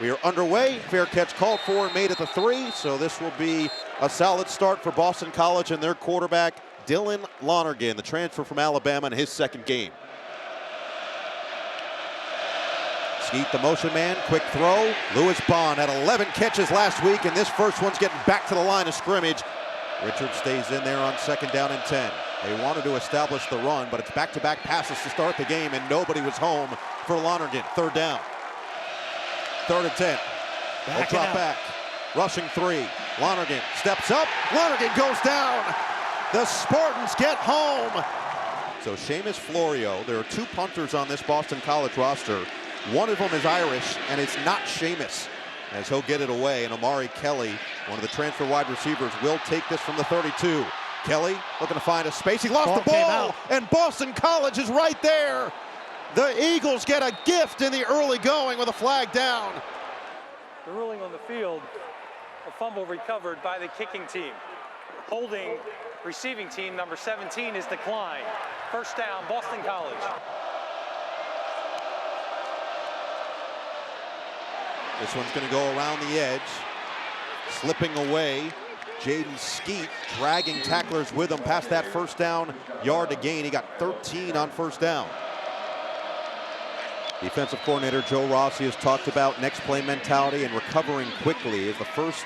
We are underway. Fair catch called for and made at the 3, so this will be a solid start for Boston College and their quarterback, Dylan Lonergan, the transfer from Alabama in his second game. Skeet, the motion man, quick throw. Lewis Bond had 11 catches last week, and this first one's getting back to the line of scrimmage. Richard stays in there on 2nd down and 10. They wanted to establish the run, but it's back-to-back passes to start the game, and nobody was home for Lonergan. 3rd down. 3rd and 10. They'll drop back. Rushing 3. Lonergan steps up. Lonergan goes down. The Spartans get home. So Seamus Florio, there are 2 punters on this Boston College roster. One of them is Irish, and it's not Seamus, as he'll get it away. And Omari Kelly, one of the transfer wide receivers, will take this from the 32. Kelly looking to find a space. He lost the ball, and Boston College is right there. The Eagles get a gift in the early going with a flag down. The ruling on the field, a fumble recovered by the kicking team. Holding receiving team number 17 is declined. 1st down, Boston College. This one's going to go around the edge. Slipping away. Jaden Skeet dragging tacklers with him past that 1st down yard to gain. He got 13 on 1st down. Defensive coordinator Joe Rossi has talked about next play mentality and recovering quickly is the first.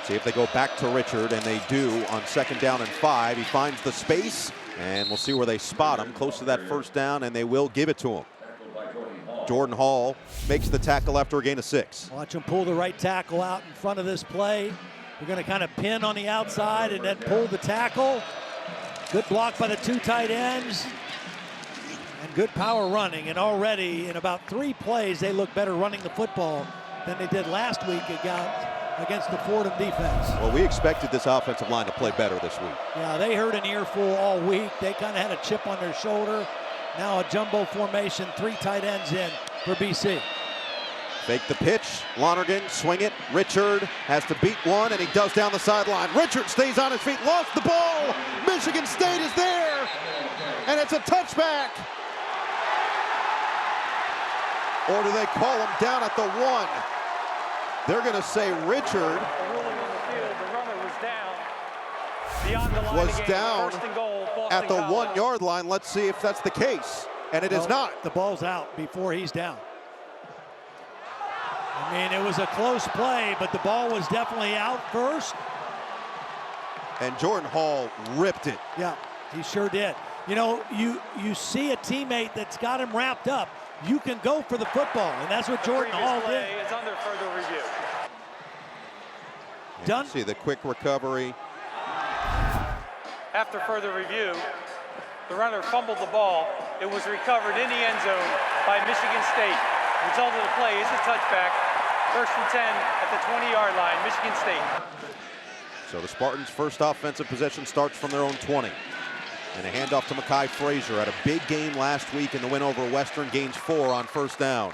See if they go back to Richard, and they do on 2nd down and 5. He finds the space, and we'll see where they spot him close to that 1st down, and they will give it to him. Jordan Hall makes the tackle after a gain of 6. Watch him pull the right tackle out in front of this play. We're going to kind of pin on the outside and then pull the tackle. Good block by the 2 tight ends. And good power running. And already in about 3 plays, they look better running the football than they did last week against the Fordham defense. Well, we expected this offensive line to play better this week. Yeah, they heard an earful all week. They kind of had a chip on their shoulder. Now a jumbo formation, 3 tight ends in for BC. Fake the pitch, Lonergan, swing it. Richard has to beat one, and he does down the sideline. Richard stays on his feet, lost the ball. Michigan State is there, and it's a touchback. Or do they call him down at the 1? They're going to say Richard The runner was down beyond the line was again. down 1st and goal, Boston at the College. 1 yard line. Let's see if that's the case. And it is not. The ball's out before he's down. I mean, it was a close play, but the ball was definitely out first. And Jordan Hall ripped it. Yeah, he sure did. You know, you see a teammate that's got him wrapped up. You can go for the football, and that's what Jordan Hall did. It's under further review. Done. See the quick recovery. After further review, the runner fumbled the ball. It was recovered in the end zone by Michigan State. The result of the play is a touchback. 1st and 10 at the 20-yard line, Michigan State. So the Spartans' first offensive possession starts from their own 20. And a handoff to Mekhi Frazier. Had a big game last week in the win over Western, gains 4 on 1st down.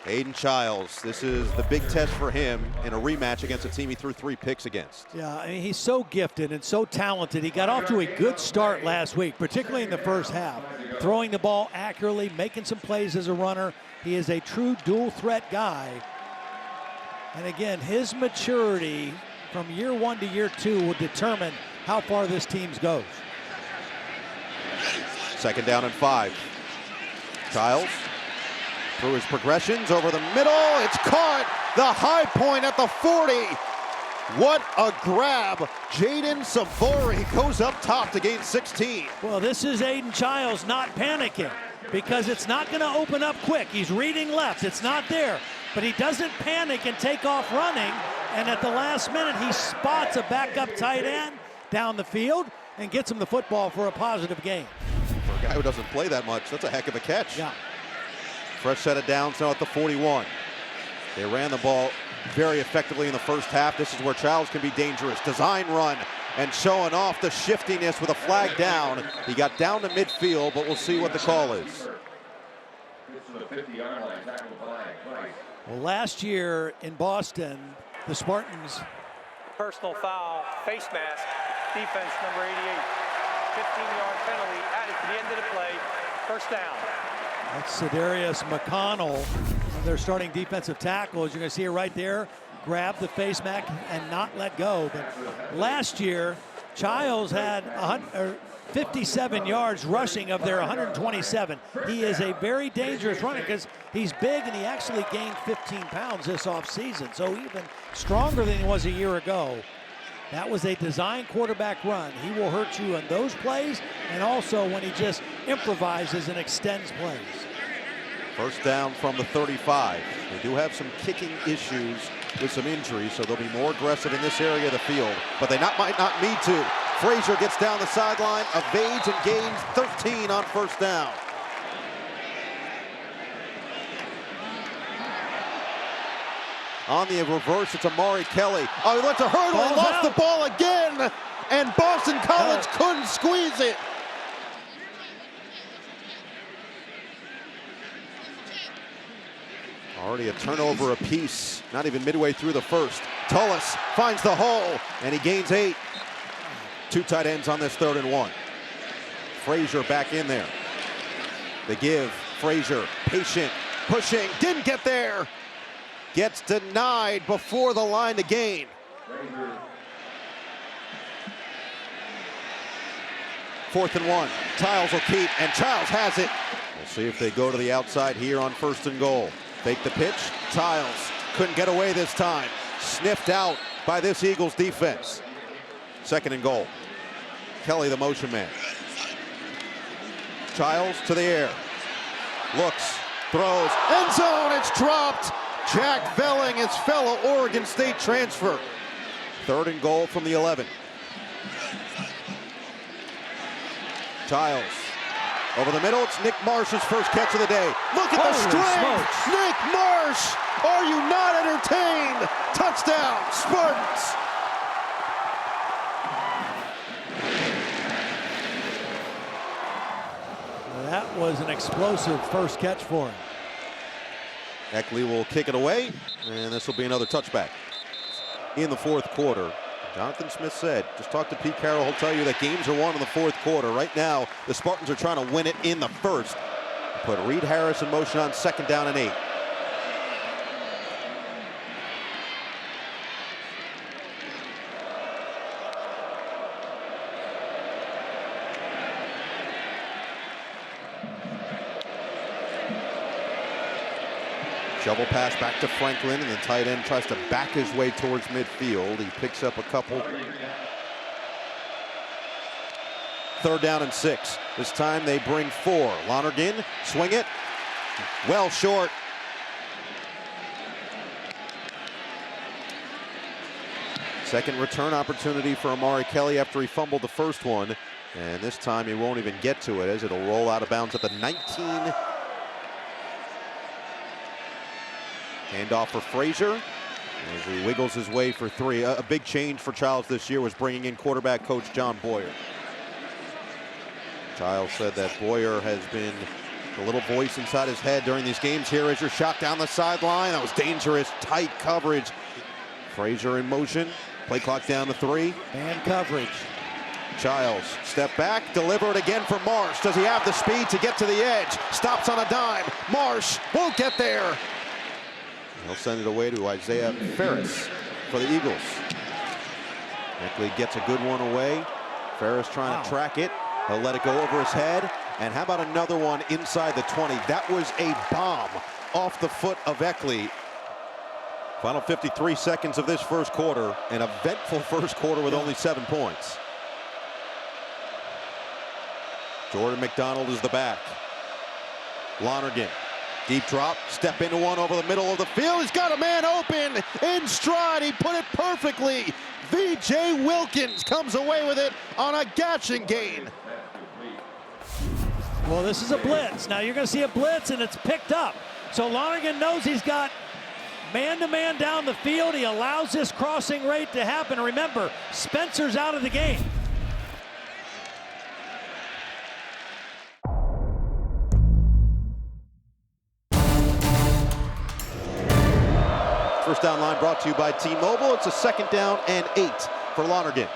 Aidan Chiles, this is the big test for him in a rematch against a team he threw 3 picks against. Yeah, I mean, he's so gifted and so talented. He got off to a good start last week, particularly in the 1st half. Throwing the ball accurately, making some plays as a runner. He is a true dual threat guy. And again, his maturity from year 1 to year 2 will determine how far this team goes. 2nd down and 5. Chiles through his progressions over the middle. It's caught. The high point at the 40. What a grab. Jaden Savory goes up top to gain 16. Well, this is Aidan Chiles not panicking because it's not going to open up quick. He's reading left. It's not there. But he doesn't panic and take off running. And at the last minute, he spots a backup tight end down the field and gets him the football for a positive gain. For a guy who doesn't play that much, that's a heck of a catch. Yeah. Fresh set of downs now at the 41. They ran the ball very effectively in the 1st half. This is where Chiles can be dangerous. Design run and showing off the shiftiness with a flag down. He got down to midfield, but we'll see what the call is. Well, last year in Boston, the Spartans. Personal foul, face mask, defense number 88. 15-yard penalty added to the end of the play. 1st down. That's Cedarius McConnell Their starting defensive tackle, as you're going to see it right there, grab the face mask and not let go. But last year, Chiles had 57 yards rushing of their 127. He is a very dangerous runner because he's big and he actually gained 15 pounds this offseason, so even stronger than he was a year ago. That was a design quarterback run. He will hurt you in those plays and also when he just improvises and extends plays. First down from the 35. They do have some kicking issues with some injuries, so they'll be more aggressive in this area of the field, but they might not need to. Frazier gets down the sideline, evades and gains 13 on first down. On the reverse, it's Omari Kelly. Oh, he lets a hurdle and lost the ball again, and Boston College couldn't squeeze it. Already a turnover apiece, not even midway through the first. Tullis finds the hole, and he gains 8. 2 tight ends on this 3rd and 1. Frazier back in there. They give. Frazier, patient, pushing, didn't get there. Gets denied before the line to gain. Fourth and 1. Chiles will keep, and Chiles has it. We'll see if they go to the outside here on 1st and goal. Fake the pitch. Chiles couldn't get away this time. Sniffed out by this Eagles defense. 2nd and goal. Kelly, the motion man. Chiles to the air. Looks, throws, end zone, it's dropped. Jack Velling, his fellow Oregon State transfer. 3rd and goal from the 11. Chiles. Over the middle, it's Nick Marsh's first catch of the day. Look at the strength! Nick Marsh! Are you not entertained? Touchdown, Spartans! That was an explosive first catch for him. Eckley will kick it away, and this will be another touchback. In the 4th quarter, Jonathan Smith said, just talk to Pete Carroll, he'll tell you that games are won in the 4th quarter. Right now, the Spartans are trying to win it in the 1st. Put Reed Harris in motion on 2nd down and 8. Shovel pass back to Franklin, and the tight end tries to back his way towards midfield. He picks up a couple. 3rd down and 6. This time they bring 4. Lonergan, swing it. Well short. Second return opportunity for Omari Kelly after he fumbled the first one. And this time he won't even get to it as it'll roll out of bounds at the 19. Handoff for Frazier as he wiggles his way for 3. A big change for Chiles this year was bringing in quarterback coach John Boyer. Chiles said that Boyer has been the little voice inside his head during these games. Here is your shot down the sideline. That was dangerous, tight coverage. Frazier in motion. Play clock down to 3. Man coverage. Chiles, step back, deliver it again for Marsh. Does he have the speed to get to the edge? Stops on a dime. Marsh won't get there. He'll send it away to Isaiah Ferris for the Eagles. Eckley gets a good one away. Ferris trying to track it. He'll let it go over his head. And how about another one inside the 20? That was a bomb off the foot of Eckley. Final 53 seconds of this 1st quarter. An eventful 1st quarter with only 7 points. Jordan McDonald is the back. Lonergan. Deep drop, step into one over the middle of the field. He's got a man open in stride. He put it perfectly. V.J. Wilkins comes away with it on a gashing gain. Well, this is a blitz. Now you're going to see a blitz, and it's picked up. So Lonergan knows he's got man-to-man down the field. He allows this crossing rate to happen. Remember, Spencer's out of the game. First down line brought to you by T-Mobile. It's a 2nd down and 8 for Lonergan.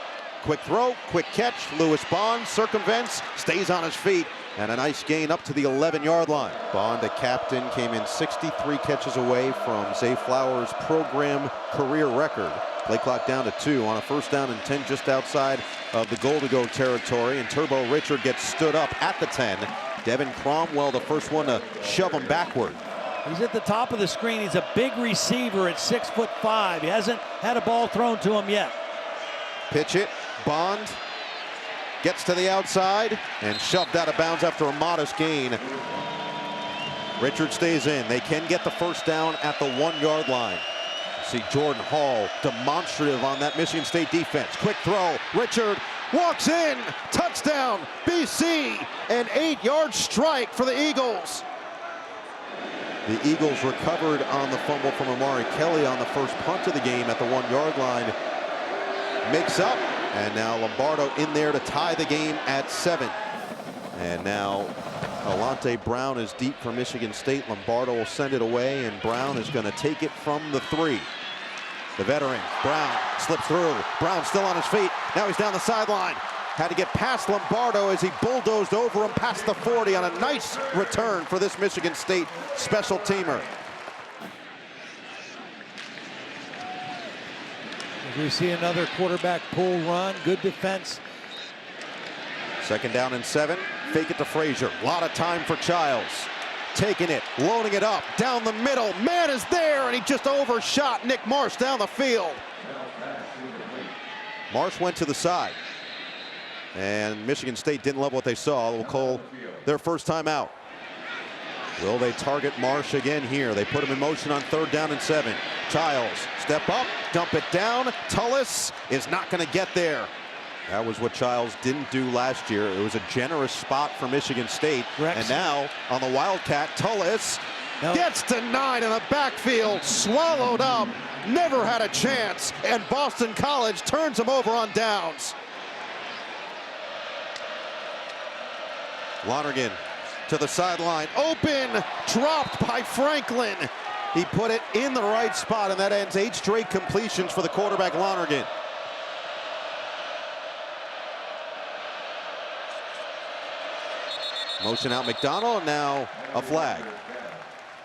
Quick throw, quick catch. Lewis Bond circumvents, stays on his feet. And a nice gain up to the 11-yard line. Bond, a captain, came in 63 catches away from Zay Flowers' program career record. Play clock down to 2 on a 1st down and 10 just outside of the goal-to-go territory. And Turbo Richard gets stood up at the 10. Devin Cromwell, the first one to shove him backward. He's at the top of the screen. He's a big receiver at 6'5". He hasn't had a ball thrown to him yet. Pitch it. Bond gets to the outside and shoved out of bounds after a modest gain. Richard stays in. They can get the 1st down at the 1-yard line. See Jordan Hall demonstrative on that Michigan State defense. Quick throw. Richard walks in. Touchdown, BC. An 8-yard strike for the Eagles. The Eagles recovered on the fumble from Omari Kelly on the first punt of the game at the 1-yard line. Makes up, and now Lombardo in there to tie the game at 7. And now Alante Brown is deep for Michigan State. Lombardo will send it away, and Brown is going to take it from the 3. The veteran, Brown, slips through. Brown still on his feet. Now he's down the sideline. Had to get past Lombardo as he bulldozed over him past the 40 on a nice return for this Michigan State special teamer. We see another quarterback pull run. Good defense. 2nd down and 7. Fake it to Frazier. A lot of time for Chiles. Taking it, loading it up, down the middle. Man is there, and he just overshot Nick Marsh down the field. Marsh went to the side. And Michigan State didn't love what they saw. They'll call their first time out. Will they target Marsh again here? They put him in motion on 3rd down and 7. Chiles, step up, dump it down. Tullis is not going to get there. That was what Chiles didn't do last year. It was a generous spot for Michigan State. And now on the Wildcat, Tullis gets to 9 in the backfield, swallowed up, never had a chance, and Boston College turns him over on downs. Lonergan to the sideline, open, dropped by Franklin. He put it in the right spot, and that ends 8 straight completions for the quarterback, Lonergan. Motion out McDonald, and now a flag.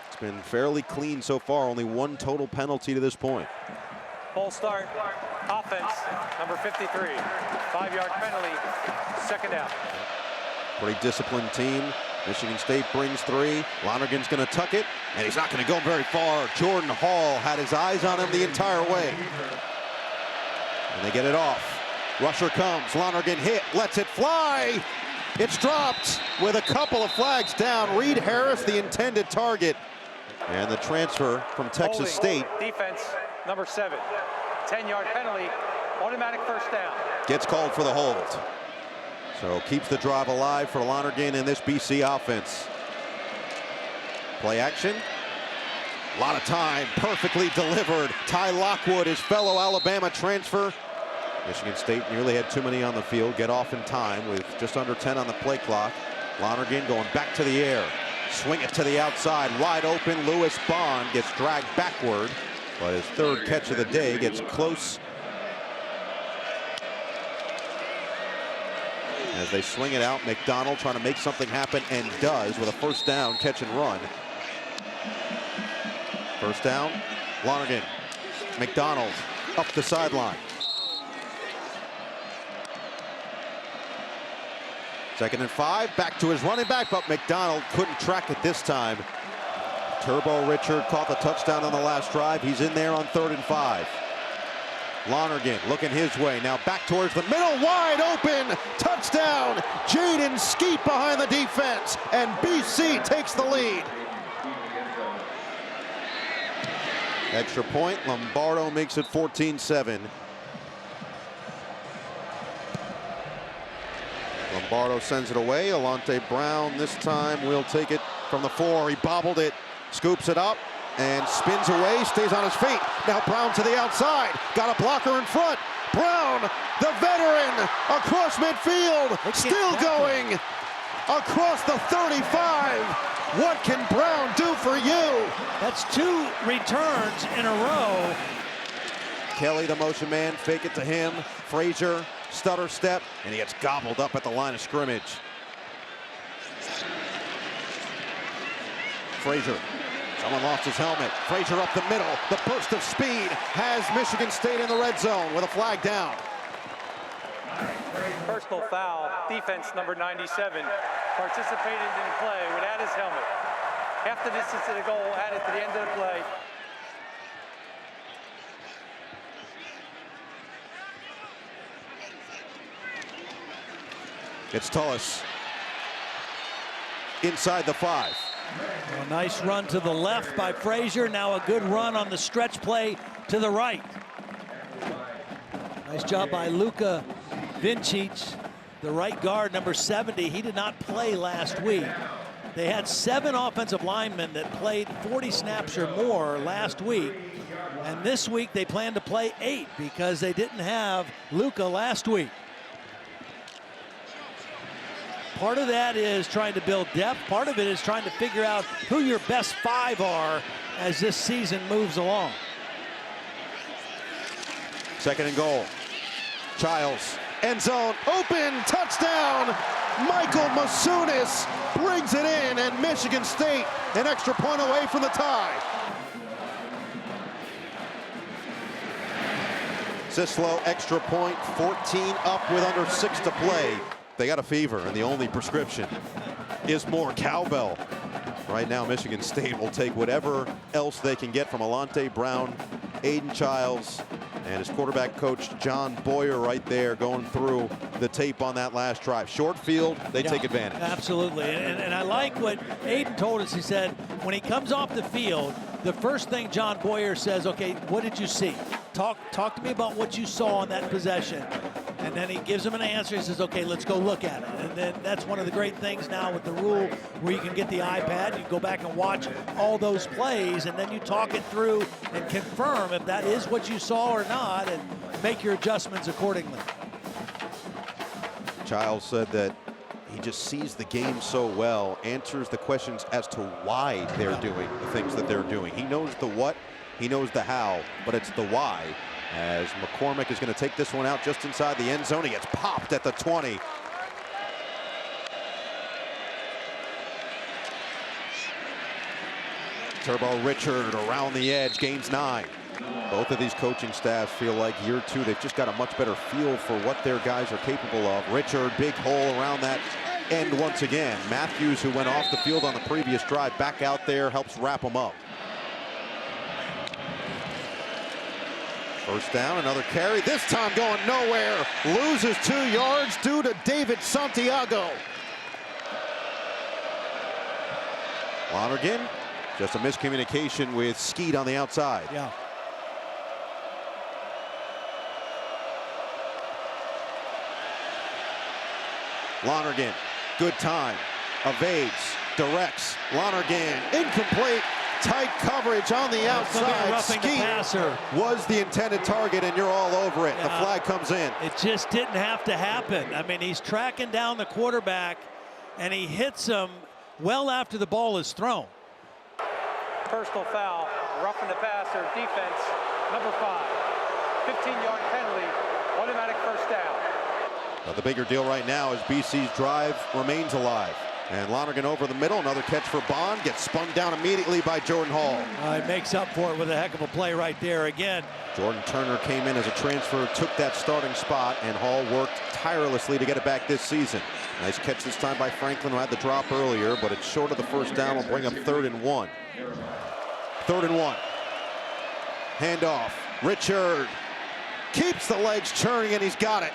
It's been fairly clean so far, only 1 total penalty to this point. Full start, offense, number 53, 5-yard penalty, 2nd down. Pretty disciplined team. Michigan State brings 3. Lonergan's going to tuck it, and he's not going to go very far. Jordan Hall had his eyes on him the entire way. And they get it off. Rusher comes, Lonergan hit, lets it fly. It's dropped with a couple of flags down. Reed Harris, the intended target. And the transfer from Texas State. Defense, number 7, 10-yard penalty, automatic 1st down. Gets called for the hold. So keeps the drive alive for Lonergan in this BC offense. Play action. A lot of time, perfectly delivered. Ty Lockwood, his fellow Alabama transfer. Michigan State nearly had too many on the field. Get off in time with just under 10 on the play clock. Lonergan going back to the air. Swing it to the outside, wide open. Lewis Bond gets dragged backward, but his 3rd catch of the day gets close. As they swing it out, McDonald trying to make something happen, and does with a 1st down catch and run. 1st down, Lonergan. McDonald up the sideline. 2nd and 5, back to his running back, but McDonald couldn't track it this time. Turbo Richard caught the touchdown on the last drive. He's in there on 3rd and 5. Lonergan looking his way, now back towards the middle, wide open, touchdown. Jaden Skeet behind the defense, and BC takes the lead. Extra point, Lombardo makes it 14-7. Lombardo sends it away. Alante Brown this time will take it from the 4. He bobbled it, scoops it up, and spins away, stays on his feet. Now Brown to the outside, got a blocker in front. Brown, the veteran, across midfield, still going, across the 35. What can Brown do for you? That's 2 returns in a row. Kelly, the motion man, fake it to him. Frazier, stutter step, and he gets gobbled up at the line of scrimmage. Frazier. Someone lost his helmet. Frazier up the middle. The burst of speed has Michigan State in the red zone with a flag down. Personal foul, defense number 97, participated in play without his helmet. Half the distance to the goal, added to the end of the play. It's Tullis inside the 5. A nice run to the left by Frazier. Now a good run on the stretch play to the right. Nice job by Luka Vincic, the right guard, number 70. He did not play last week. They had 7 offensive linemen that played 40 snaps or more last week. And this week they plan to play 8 because they didn't have Luka last week. Part of that is trying to build depth. Part of it is trying to figure out who your best 5 are as this season moves along. Second and goal. Chiles, end zone, open, touchdown! Michael Masunis brings it in, and Michigan State an extra point away from the tie. Sislo, extra point, 14 up with under 6 to play. They got a fever, and the only prescription is more cowbell. Right now, Michigan State will take whatever else they can get from Alante Brown, Aidan Chiles, and his quarterback coach, John Boyer, right there going through the tape on that last drive. Short field, they take advantage. Absolutely, and I like what Aidan told us. He said when he comes off the field, the first thing John Boyer says, okay, what did you see? Talk to me about what you saw on that possession. And then he gives him an answer. He says, okay, let's go look at it. And then that's one of the great things now with the rule where you can get the iPad, you go back and watch all those plays, and then you talk it through and confirm if that is what you saw or not, and make your adjustments accordingly. Chiles said that he just sees the game so well, answers the questions as to why they're doing the things that they're doing. He knows the what, he knows the how, but it's the why. As McCormick is going to take this one out just inside the end zone. He gets popped at the 20. Turbo Richard around the edge, gains 9. Both of these coaching staffs feel like year 2, they've just got a much better feel for what their guys are capable of. Richard, big hole around that end once again. Matthews, who went off the field on the previous drive, back out there, helps wrap them up. First down, another carry, this time going nowhere. Loses 2 yards due to David Santiago. Lonergan, just a miscommunication with Skeet on the outside. Yeah. Lonergan, good time, evades, directs. Lonergan, incomplete. Tight coverage on the outside. Skeet was the intended target, and you're all over it. The flag comes in. It just didn't have to happen. I mean, he's tracking down the quarterback, and he hits him well after the ball is thrown. Personal foul, roughing the passer, defense, number 5. 15-yard penalty, automatic first down. But the bigger deal right now is BC's drive remains alive. And Lonergan over the middle, another catch for Bond, gets spun down immediately by Jordan Hall. He makes up for it with a heck of a play right there again. Jordan Turner came in as a transfer, took that starting spot, and Hall worked tirelessly to get it back this season. Nice catch this time by Franklin, who had the drop earlier, but it's short of the first down. Will bring up 3rd and 1. 3rd and 1. Handoff. Richard keeps the legs churning, and he's got it.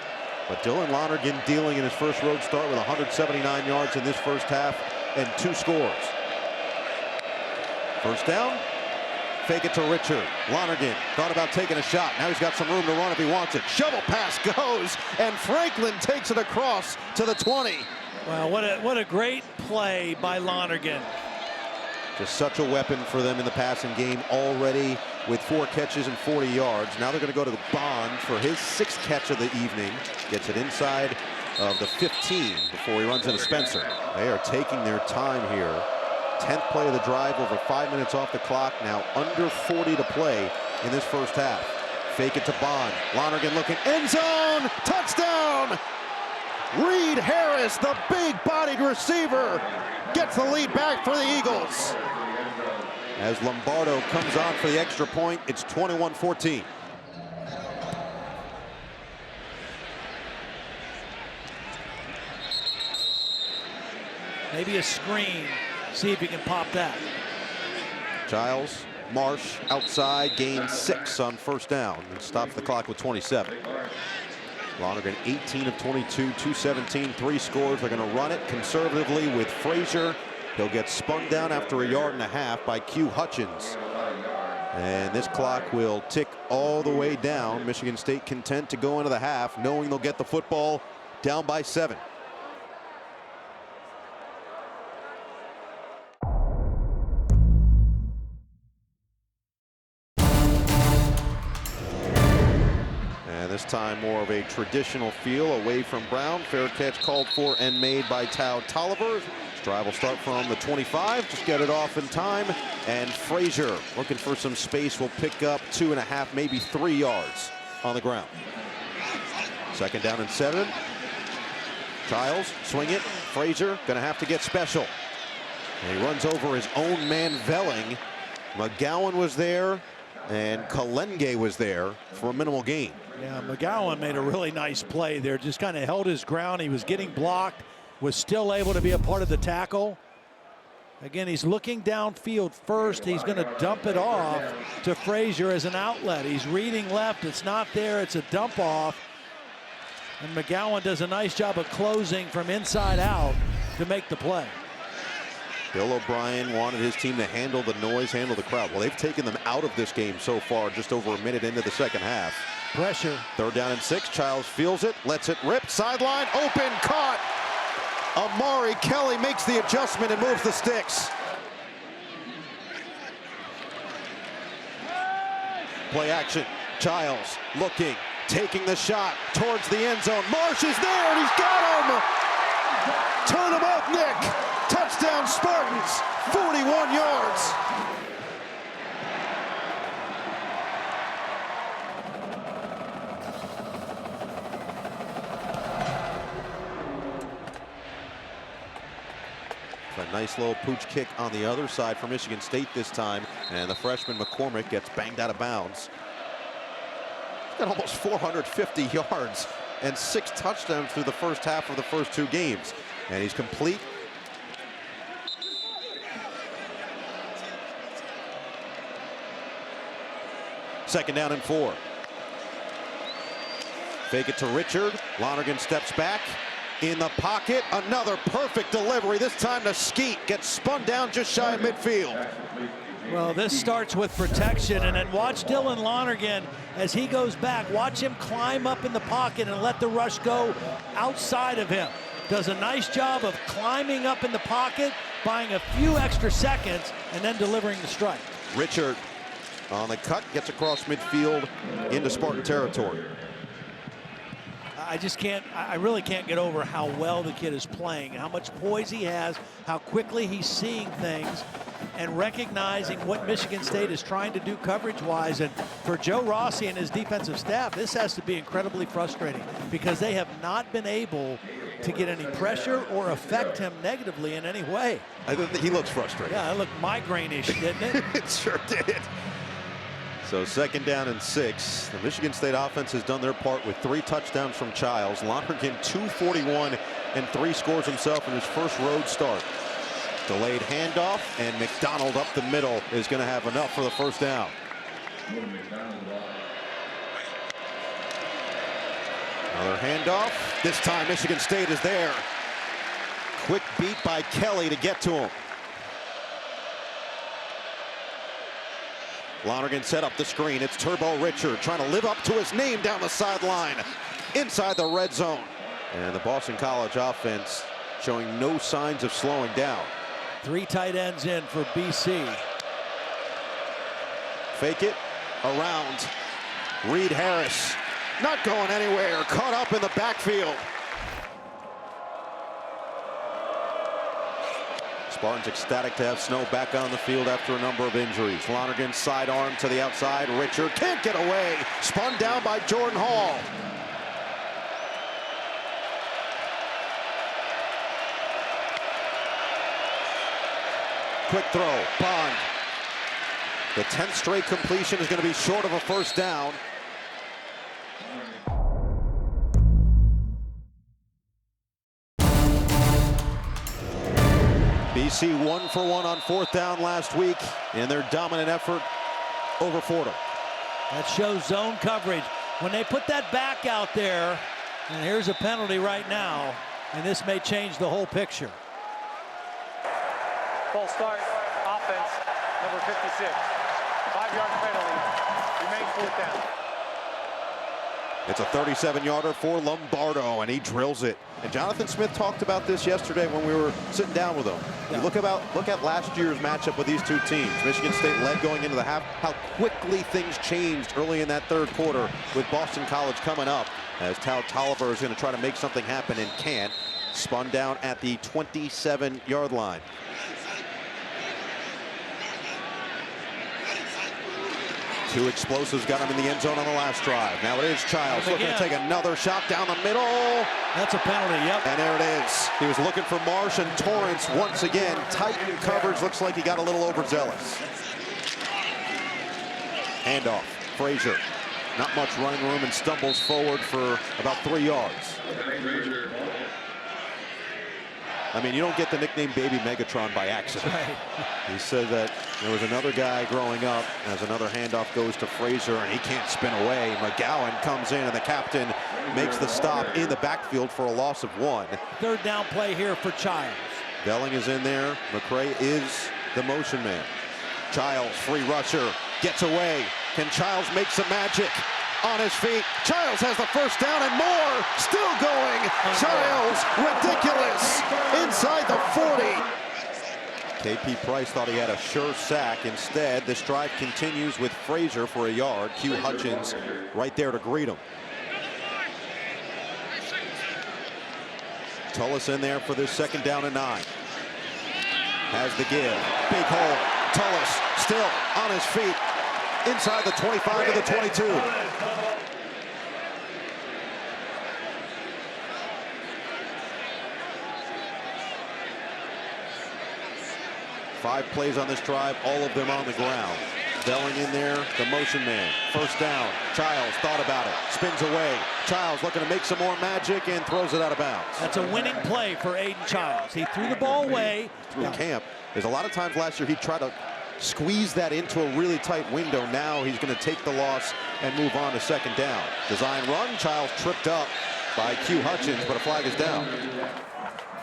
But Dylan Lonergan dealing in his first road start with 179 yards in this first half and 2 scores. First down, fake it to Richard. Lonergan thought about taking a shot. Now he's got some room to run if he wants it. Shovel pass goes, and Franklin takes it across to the 20. Wow, what a great play by Lonergan. Just such a weapon for them in the passing game already with 4 catches and 40 yards. Now they're going to go to the Bond for his 6th catch of the evening. Gets it inside of the 15 before he runs into Spencer. They are taking their time here. 10th play of the drive, over 5 minutes off the clock. Now under 40 to play in this first half. Fake it to Bond. Lonergan looking, end zone, touchdown! Reed Harris, the big-bodied receiver, gets the lead back for the Eagles. As Lombardo comes on for the extra point, it's 21-14. Maybe a screen. See if he can pop that. Chiles, Marsh outside, gains 6 on first down and stops the clock with 27. Lonergan 18 of 22, 217, 3 scores. They're going to run it conservatively with Frazier. He'll get spun down after a yard and a half by Q Hutchins. And this clock will tick all the way down. Michigan State content to go into the half, knowing they'll get the football down by 7. This time more of a traditional feel away from Brown. Fair catch called for and made by Tao Tolliver. Drive will start from the 25. Just get it off in time. And Frazier, looking for some space, will pick up 2.5, maybe 3 yards on the ground. Second down and 7. Chiles, swing it. Frazier going to have to get special. And he runs over his own man, Velling. McGowan was there, and Kalenge was there for a minimal gain. Yeah, McGowan made a really nice play there. Just kind of held his ground. He was getting blocked, was still able to be a part of the tackle. Again, he's looking downfield first. He's going to dump it off to Frazier as an outlet. He's reading left. It's not there. It's a dump off. And McGowan does a nice job of closing from inside out to make the play. Bill O'Brien wanted his team to handle the noise, handle the crowd. Well, they've taken them out of this game so far, just over a minute into the second half. Pressure. Third down and 6. Chiles feels it, lets it rip. Sideline, open, caught. Omari Kelly makes the adjustment and moves the sticks. Play action. Chiles looking, taking the shot towards the end zone. Marsh is there, and he's got him. Turn him up, Nick. Touchdown Spartans, 41 yards. A nice little pooch kick on the other side for Michigan State this time, and the freshman McCormick gets banged out of bounds. He's got almost 450 yards and 6 touchdowns through the first half of the first 2 games, and he's complete. Second down and 4. Fake it to Richard. Lonergan steps back. In the pocket, another perfect delivery, this time to Skeet. Gets spun down just shy of midfield. Well, this starts with protection, and then watch Dylan Lonergan as he goes back. Watch him climb up in the pocket and let the rush go outside of him. Does a nice job of climbing up in the pocket, buying a few extra seconds, and then delivering the strike. Richard on the cut, gets across midfield into Spartan territory. I really can't get over how well the kid is playing, how much poise he has, how quickly he's seeing things, and recognizing what Michigan State is trying to do coverage-wise. And for Joe Rossi and his defensive staff, this has to be incredibly frustrating because they have not been able to get any pressure or affect him negatively in any way. I think he looks frustrated. Yeah, it looked migraine-ish, didn't it? It sure did. So second down and 6. The Michigan State offense has done their part with 3 touchdowns from Chiles. Lonergan 241 and 3 scores himself in his first road start. Delayed handoff, and McDonald up the middle is going to have enough for the first down. Another handoff. This time Michigan State is there. Quick beat by Kelly to get to him. Lonergan set up the screen. It's Turbo Richard trying to live up to his name down the sideline inside the red zone. And the Boston College offense showing no signs of slowing down. 3 tight ends in for BC. Fake it around. Reed Harris not going anywhere. Caught up in the backfield. Spartans ecstatic to have Snow back on the field after a number of injuries. Lonergan sidearm to the outside. Richard can't get away. Spun down by Jordan Hall. Quick throw. Bond The 10th straight completion is going to be short of a first down. BC 1 for 1 on 4th down last week in their dominant effort over Fordham. That shows zone coverage. When they put that back out there, and here's a penalty right now, and this may change the whole picture. Full start, offense, number 56. 5-yard penalty, remains 4th down. It's a 37-yarder for Lombardo, and he drills it. And Jonathan Smith talked about this yesterday when we were sitting down with him. Yeah. You look at last year's matchup with these two teams. Michigan State led going into the half. How quickly things changed early in that third quarter with Boston College coming up. As Tolliver is going to try to make something happen and can't. Spun down at the 27-yard line. Two explosives got him in the end zone on the last drive. Now it is Chiles looking to take another shot down the middle. That's a penalty, yep. And there it is. He was looking for Marsh, and Torrance once again tightened coverage. Looks like he got a little overzealous. Handoff, Frazier. Not much running room and stumbles forward for about 3 yards. I mean, you don't get the nickname Baby Megatron by accident. Right. He said that there was another guy growing up as another handoff goes to Frazier, and he can't spin away. McGowan comes in, and the captain makes the stop in the backfield for a loss of 1. 3rd down play here for Chiles. Belling is in there. McCray is the motion man. Chiles, free rusher, gets away. Can Chiles make some magic? On his feet, Chiles has the first down and more, still going. Chiles, ridiculous, inside the 40. KP Price thought he had a sure sack. Instead, this drive continues with Frazier for a yard. Q Hutchins right there to greet him. Tullis in there for this 2nd down and 9. Has the give, big hole. Tullis still on his feet. Inside the 25 to the 22. 5 plays on this drive, all of them on the ground. Belling in there, the motion man. First down. Chiles thought about it, spins away. Chiles looking to make some more magic and throws it out of bounds. That's a winning play for Aidan Chiles. He threw the ball away. Through camp. There's a lot of times last year he tried to squeeze that into a really tight window. Now he's going to take the loss and move on to 2nd down. Design run. Chiles tripped up by Q Hutchins, but a flag is down.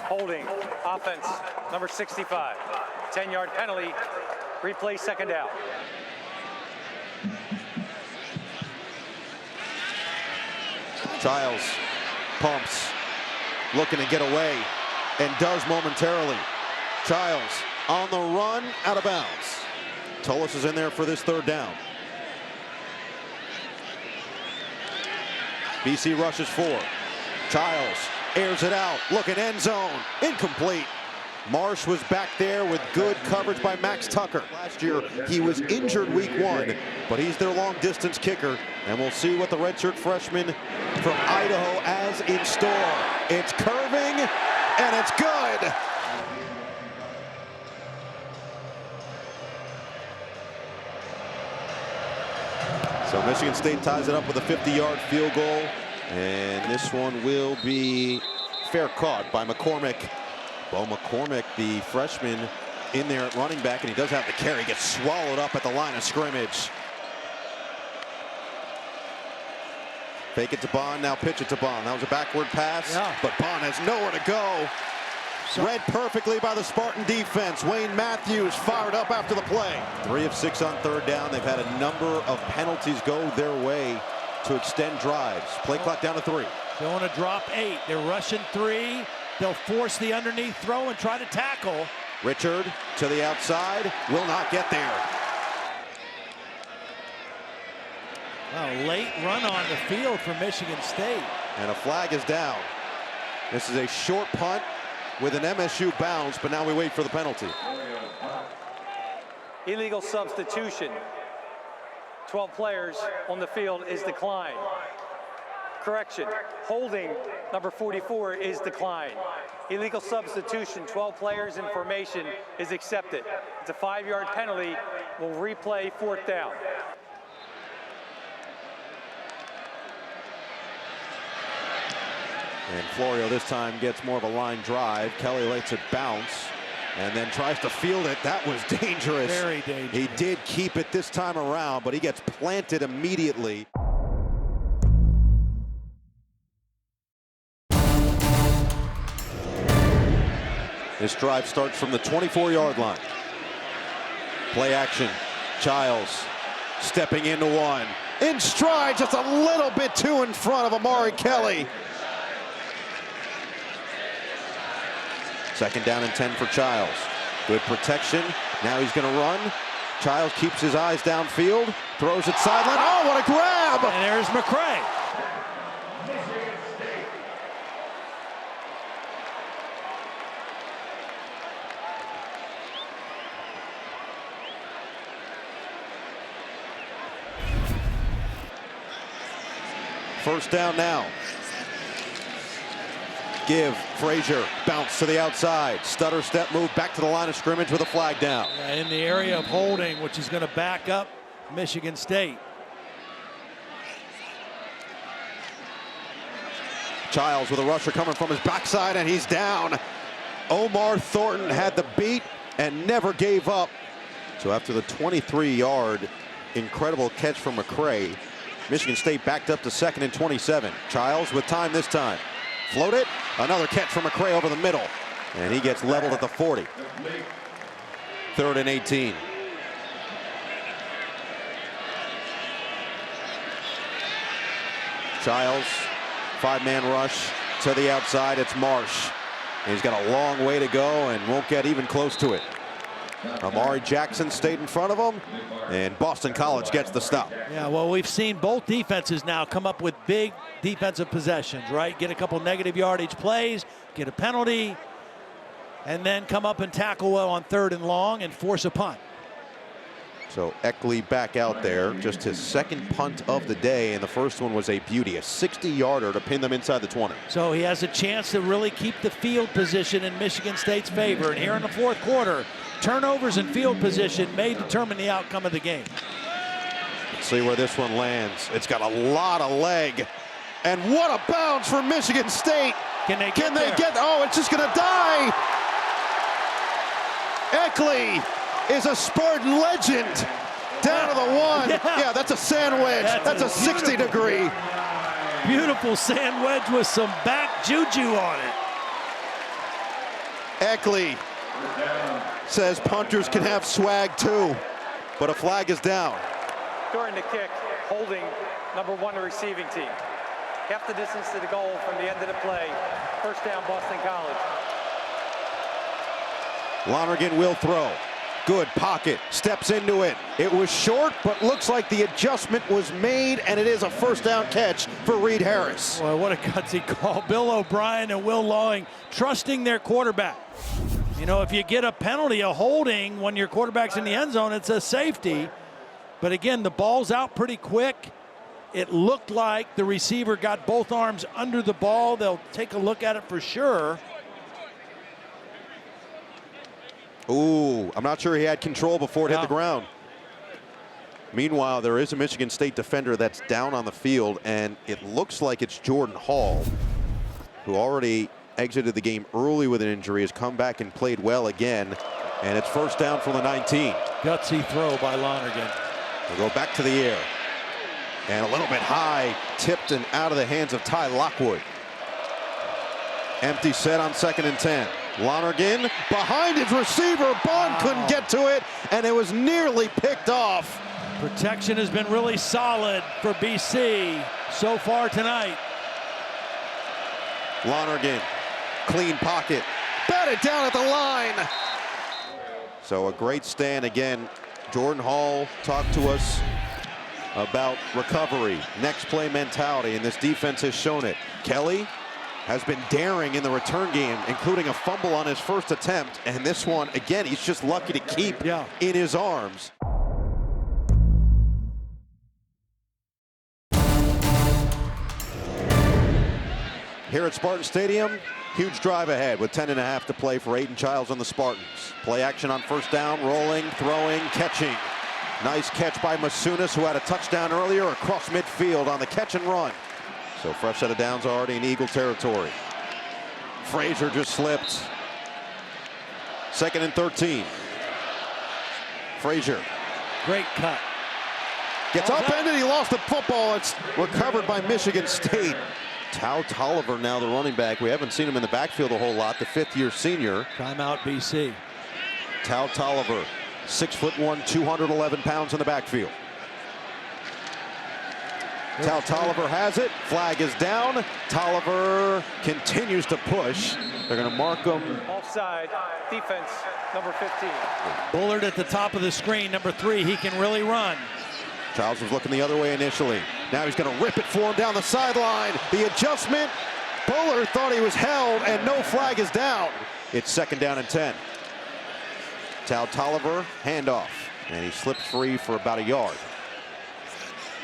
Holding, offense, number 65. 10-yard penalty, replay 2nd down. Chiles pumps, looking to get away, and does momentarily. Chiles on the run, out of bounds. Tullis is in there for this 3rd down. BC rushes 4. Chiles airs it out, looking end zone, incomplete. Marsh was back there with good coverage by Max Tucker. Last year, he was injured week 1, but he's their long-distance kicker, and we'll see what the redshirt freshman from Idaho has in store. It's curving, and it's good. So Michigan State ties it up with a 50-yard field goal, and this one will be fair caught by McCormick. Bo McCormick, the freshman, in there at running back, and he does have the carry, gets swallowed up at the line of scrimmage. Fake it to Bond, now pitch it to Bond. That was a backward pass, but Bond has nowhere to go. Read perfectly by the Spartan defense. Wayne Matthews fired up after the play. 3 of 6 on 3rd down. They've had a number of penalties go their way to extend drives. Play clock down to 3. They want to drop 8. They're rushing 3. They'll force the underneath throw and try to tackle. Richard to the outside, will not get there. A late run on the field for Michigan State. And a flag is down. This is a short punt with an MSU bounce, but now we wait for the penalty. Illegal substitution. 12 players on the field is declined. Correction, holding number 44 is declined. illegal substitution, 12 players in formation is accepted. It's a 5-yard penalty. We'll replay 4th down. And Florio this time gets more of a line drive. Kelly lets it bounce and then tries to field it. That was dangerous. Very dangerous. He did keep it this time around, but he gets planted immediately. This drive starts from the 24-yard line. Play action. Chiles stepping into one. In stride, just a little bit too in front of Omari Kelly. 2nd down and 10 for Chiles. Good protection. Now he's going to run. Chiles keeps his eyes downfield. Throws it sideline. Oh, what a grab! And there's McCray. First down now. Give Frazier, bounce to the outside. Stutter step move back to the line of scrimmage with a flag down. Yeah, in the area of holding, which is going to back up Michigan State. Chiles with a rusher coming from his backside, and he's down. Omar Thornton had the beat and never gave up. So after the 23-yard incredible catch from McCray, Michigan State backed up to 2nd and 27. Chiles with time this time. Float it. Another catch from McCray over the middle. And he gets leveled at the 40. 3rd and 18. Chiles, 5-man rush to the outside. It's Marsh. He's got a long way to go and won't get even close to it. Amari Jackson stayed in front of him, and Boston College gets the stop. Yeah, well, we've seen both defenses now come up with big defensive possessions, right? Get a couple negative yardage plays, get a penalty, and then come up and tackle well on 3rd and long and force a punt. So Eckley back out there, just his 2nd punt of the day, and the first one was a beauty, a 60-yarder to pin them inside the 20. So he has a chance to really keep the field position in Michigan State's favor. And here in the 4th quarter, turnovers and field position may determine the outcome of the game. Let's see where this one lands. It's got a lot of leg. And what a bounce for Michigan State. Can they get, oh, it's just gonna die. Eckley is a Spartan legend. Down to the 1. Yeah, that's a sand wedge. That's a 60-degree. Beautiful sand wedge with some back juju on it. Eckley says punters can have swag too, but a flag is down. During the kick, holding number 1 the receiving team. Half the distance to the goal from the end of the play. 1st down, Boston College. Lonergan will throw. Good pocket, steps into it. It was short, but looks like the adjustment was made, and it is a 1st down catch for Reed Harris. Boy, what a gutsy call. Bill O'Brien and Will Lawing trusting their quarterback. You know, if you get a penalty, a holding, when your quarterback's in the end zone, it's a safety. But again, the ball's out pretty quick. It looked like the receiver got both arms under the ball. They'll take a look at it for sure. Ooh, I'm not sure he had control before it hit the ground. Meanwhile, there is a Michigan State defender that's down on the field, and it looks like it's Jordan Hall, who already exited the game early with an injury, has come back and played well again, and it's 1st down from the 19. Gutsy throw by Lonergan. We'll go back to the air. And a little bit high, tipped and out of the hands of Ty Lockwood. Empty set on 2nd and 10. Lonergan behind his receiver. Bond couldn't get to it, and it was nearly picked off. Protection has been really solid for BC so far tonight. Lonergan, clean pocket, batted down at the line. So a great stand again. Jordan Hall talked to us about recovery, next play mentality, and this defense has shown it. Kelly has been daring in the return game, including a fumble on his 1st attempt, and this one, again, he's just lucky to keep in his arms. Here at Spartan Stadium, Huge drive ahead with 10.5 to play for Aidan Chiles on the Spartans. Play action on first down, rolling, throwing, catching. Nice catch by Masunas, who had a touchdown earlier across midfield on the catch and run. So fresh set of downs already in Eagle territory. Frazier just slipped. 2nd and 13. Frazier. Great cut. Gets upended, he lost the football. It's recovered by Michigan State. Tao Tolliver now the running back. We haven't seen him in the backfield a whole lot, the 5th-year senior. Timeout BC. Tao Tolliver, 6'1", 211 pounds in the backfield. Tao Tolliver has it. Flag is down. Tolliver continues to push. They're going to mark him. Offside, defense, number 15. Bullard at the top of the screen, number 3. He can really run. Chiles was looking the other way initially. Now he's going to rip it for him down the sideline. The adjustment. Bullard thought he was held, and no flag is down. It's 2nd down and 10. Tao Tolliver, handoff, and he slips free for about a yard.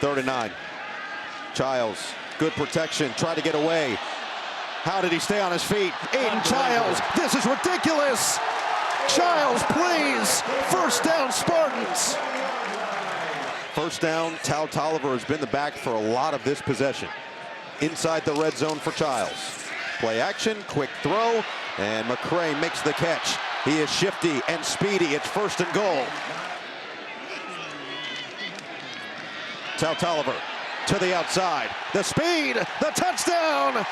3rd and 9. Chiles, good protection, tried to get away. How did he stay on his feet? Aidan Chiles, this is ridiculous. Chiles, please. 1st down, Spartans. 1st down, Tao Tolliver has been the back for a lot of this possession. Inside the red zone for Chiles. Play action, quick throw, and McCray makes the catch. He is shifty and speedy. It's 1st and goal. Tao Tolliver to the outside. The speed, the touchdown.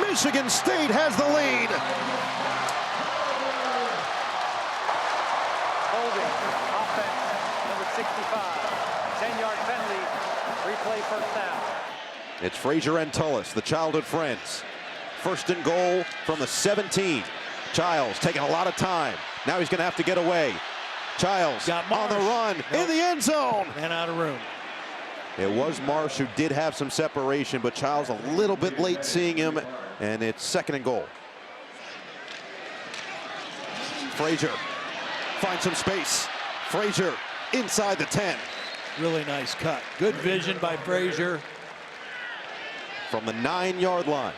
Michigan State has the lead. Holding, offense, number 65. 10-yard penalty, replay 1st down. It's Frazier and Tullis, the childhood friends. 1st and goal from the 17. Chiles taking a lot of time. Now he's going to have to get away. Chiles on the run in the end zone. And out of room. It was Marsh who did have some separation, but Chiles a little bit late seeing him, and it's 2nd and goal. Frazier finds some space. Frazier inside the 10. Really nice cut. Good vision by Frazier. From the 9-yard line.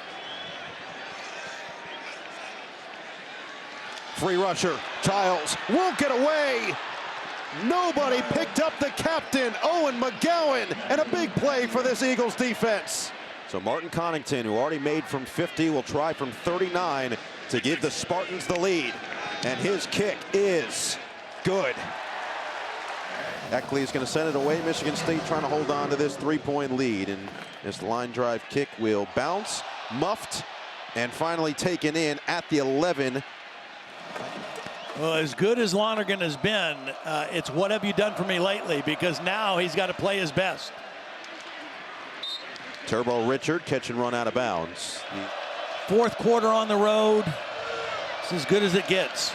Free rusher, Chiles won't get away. Nobody picked up the captain, Owen McGowan, and a big play for this Eagles defense. So Martin Connangton, who already made from 50, will try from 39 to give the Spartans the lead. And his kick is good. Eckley is going to send it away. Michigan State trying to hold on to this 3-point lead. And this line drive kick will bounce, muffed, and finally taken in at the 11. Well, as good as Lonergan has been, it's what have you done for me lately, because now he's got to play his best. Turbo Richard, catch and run out of bounds. 4th quarter on the road. It's as good as it gets.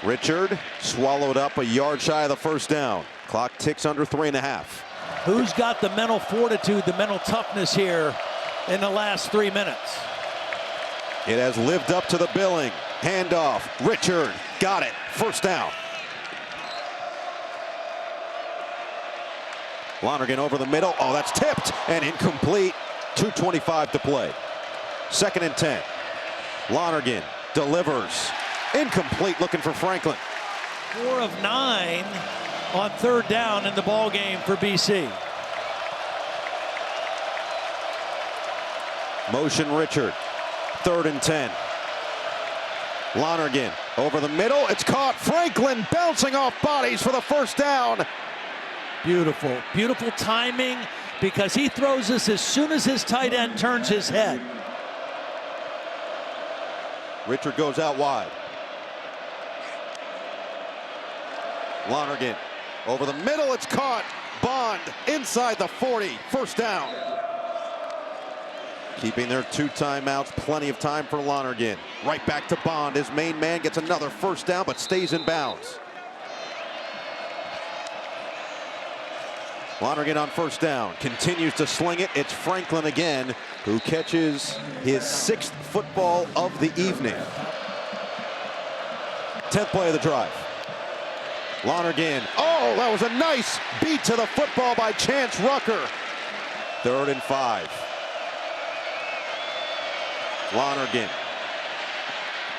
Richard swallowed up a yard shy of the 1st down. Clock ticks under 3.5. Who's got the mental fortitude, the mental toughness here in the last 3 minutes? It has lived up to the billing. Handoff, Richard, got it, 1st down. Lonergan over the middle, oh, that's tipped and incomplete. 2:25 to play. 2nd and 10. Lonergan delivers, incomplete, looking for Franklin. 4 of 9 on 3rd down in the ball game for BC. Motion Richard, 3rd and 10. Lonergan over the middle, it's caught. Franklin bouncing off bodies for the 1st down. Beautiful, beautiful timing, because he throws this as soon as his tight end turns his head. Richard goes out wide. Lonergan over the middle, it's caught. Bond inside the 40, 1st down. Keeping their 2 timeouts, plenty of time for Lonergan. Right back to Bond. His main man gets another 1st down, but stays in bounds. Lonergan on 1st down, continues to sling it. It's Franklin again, who catches his 6th football of the evening. 10th play of the drive. Lonergan, oh, that was a nice beat to the football by Chance Rucker. 3rd and 5. Lonergan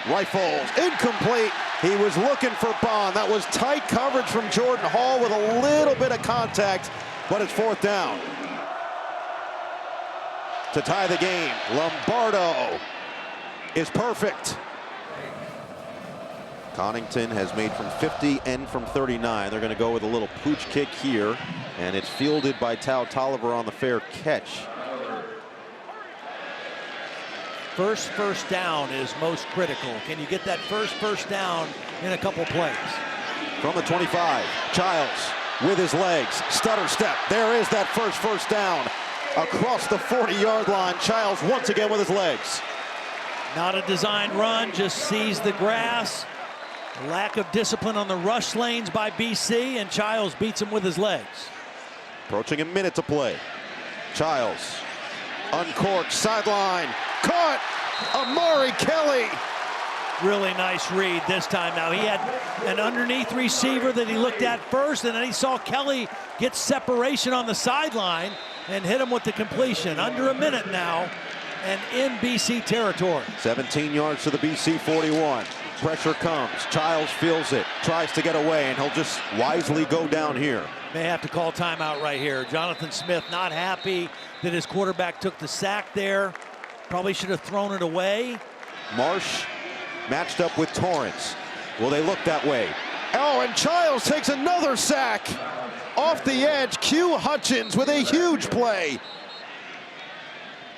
Rifles, incomplete. He was looking for Bond. That was tight coverage from Jordan Hall with a little bit of contact, but it's 4th down. To tie the game, Lombardo is perfect. Connington has made from 50 and from 39. They're going to go with a little pooch kick here, and it's fielded by Tao Tolliver on the fair catch. First down is most critical. Can you get that first down in a couple plays? From the 25, Chiles with his legs, stutter step. There is that first down across the 40-yard line. Chiles once again with his legs. Not a designed run, just sees the grass. Lack of discipline on the rush lanes by BC, and Chiles beats him with his legs. Approaching a minute to play. Chiles, uncorked, sideline, caught, Omari Kelly. Really nice read this time. Now, he had an underneath receiver that he looked at first, and then he saw Kelly get separation on the sideline and hit him with the completion. Under a minute now, and in BC territory. 17 yards to the BC 41. Pressure comes. Chiles feels it, tries to get away, and he'll just wisely go down here. May have to call timeout right here. Jonathan Smith not happy that his quarterback took the sack there. Probably should have thrown it away. Marsh matched up with Torrance. Will they look that way? Oh, and Chiles takes another sack. Off the edge, Q Hutchins with a huge play.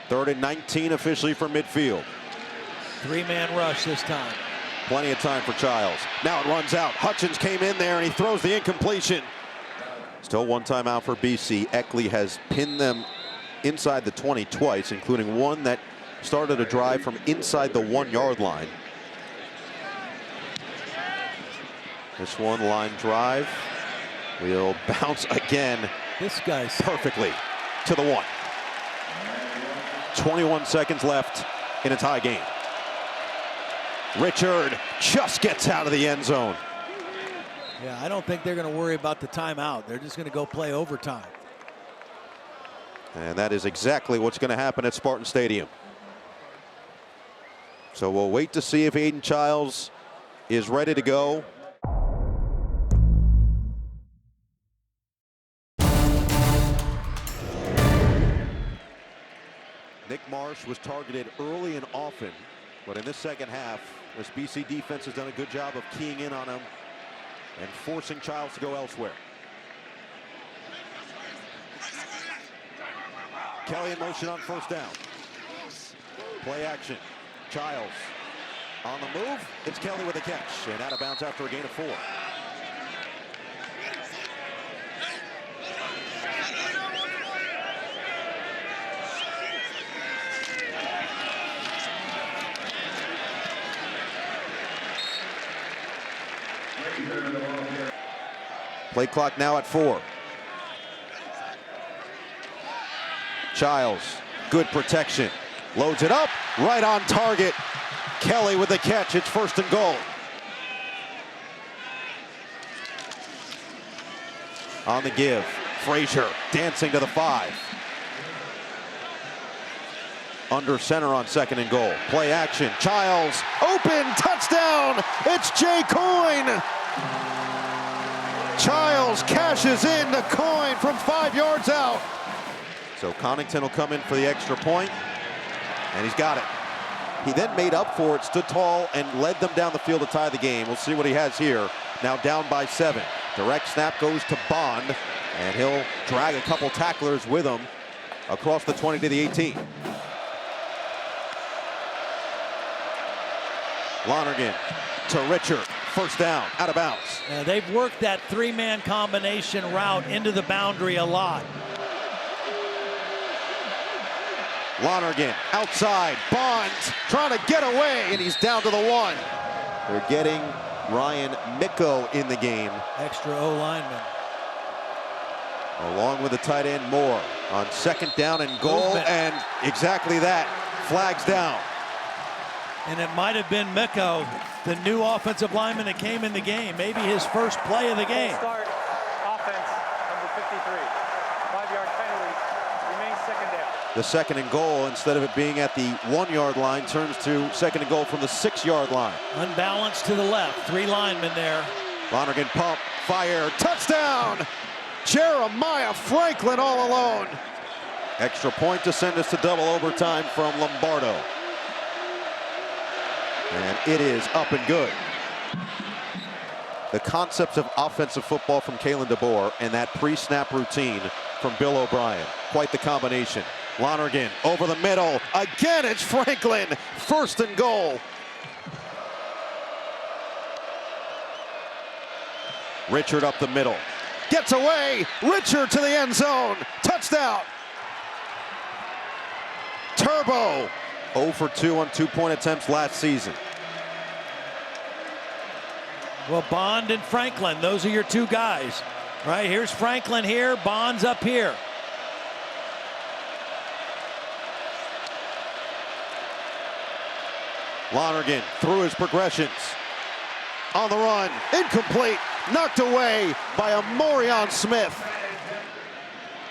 3rd and 19 officially from midfield. 3-man rush this time. Plenty of time for Chiles. Now it runs out. Hutchins came in there and he throws the incompletion. Still 1 timeout for BC. Eckley has pinned them inside the 20 twice, including one that started a drive from inside the 1-yard line. This one line drive will bounce again. This guy's perfectly to the 1. 21 seconds left in a tie game. Richard just gets out of the end zone. Yeah, I don't think they're going to worry about the timeout. They're just going to go play overtime. And that is exactly what's going to happen at Spartan Stadium. So we'll wait to see if Aidan Chiles is ready to go. Nick Marsh was targeted early and often, but in this second half, this BC defense has done a good job of keying in on him and forcing Chiles to go elsewhere. Kelly in motion on 1st down. Play action. Chiles on the move. It's Kelly with a catch and out of bounds after a gain of 4. Play clock now at 4. Chiles, good protection. Loads it up, right on target. Kelly with the catch, it's 1st and goal. On the give, Frazier dancing to the 5. Under center on 2nd and goal. Play action, Chiles, open, touchdown, it's Jay Coyne. Chiles cashes in the Coyne from 5 yards out. So Connington will come in for the extra point, and he's got it. He then made up for it, stood tall, and led them down the field to tie the game. We'll see what he has here. Now down by 7. Direct snap goes to Bond, and he'll drag a couple tacklers with him across the 20 to the 18. Lonergan to Richard. 1st down, out of bounds. They've worked that 3-man combination route into the boundary a lot. Lonergan outside, Bond trying to get away, and he's down to the 1. They're getting Ryan Micko in the game. Extra O-lineman. Along with the tight end Moore on 2nd down and goal, Movement. and exactly that, flags down. And it might have been Micko, the new offensive lineman that came in the game. Maybe his first play of the game. Start offense, number 53. 5-yard penalty, remains 2nd down. The second and goal, instead of it being at the 1 yard line, turns to second and goal from the 6 yard line. Unbalanced to the left. 3 linemen there. Lonergan pump, fire, touchdown! Jeremiah Franklin all alone. Extra point to send us to double overtime from Lombardo. And it is up and good. The concepts of offensive football from Kalen DeBoer and that pre-snap routine from Bill O'Brien. Quite the combination. Lonergan over the middle. Again, it's Franklin. First and goal. Richard up the middle. Gets away. Richard to the end zone. Touchdown. Turbo. 0 for 2 on 2-point attempts last season. Well, Bond and Franklin, those are your 2 guys. Right, here's Franklin here, Bond's up here. Lonergan through his progressions. On the run, incomplete, knocked away by Omari Smith.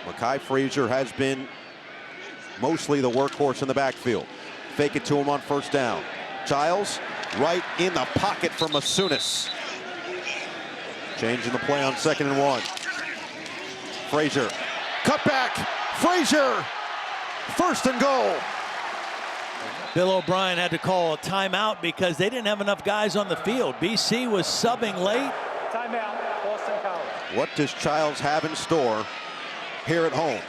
Makai Frazier has been mostly the workhorse in the backfield. Fake it to him on first down. Chiles right in the pocket for Masunis. Changing the play on 2nd and 1. Frazier, cut back, Frazier, first and goal. Bill O'Brien had to call a timeout because they didn't have enough guys on the field. BC was subbing late. Timeout, Boston College. What does Chiles have in store here at home?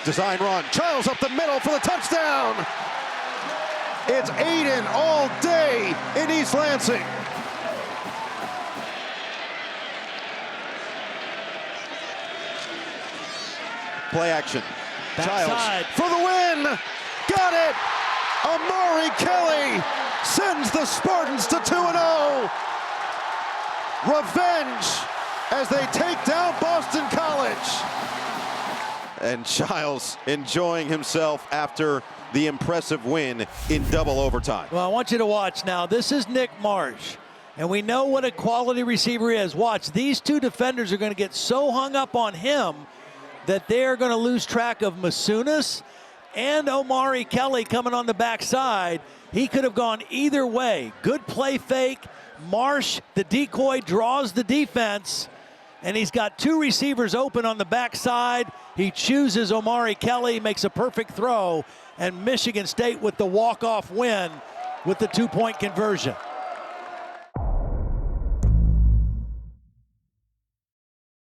Design run, Chiles up the middle for the touchdown. It's Aidan all day in East Lansing. Play action. Backside. Chiles for the win. Got it. Omari Kelly sends the Spartans to 2-0. Revenge as they take down Boston College. And Chiles enjoying himself after the impressive win in double overtime. Well, I want you to watch now. This is Nick Marsh, and we know what a quality receiver is. Watch, these 2 defenders are going to get so hung up on him that they're going to lose track of Masunis and Omari Kelly coming on the backside. He could have gone either way. Good play fake. Marsh, the decoy, draws the defense, and he's got 2 receivers open on the backside. He chooses Omari Kelly, makes a perfect throw, and Michigan State with the walk-off win with the 2-point conversion.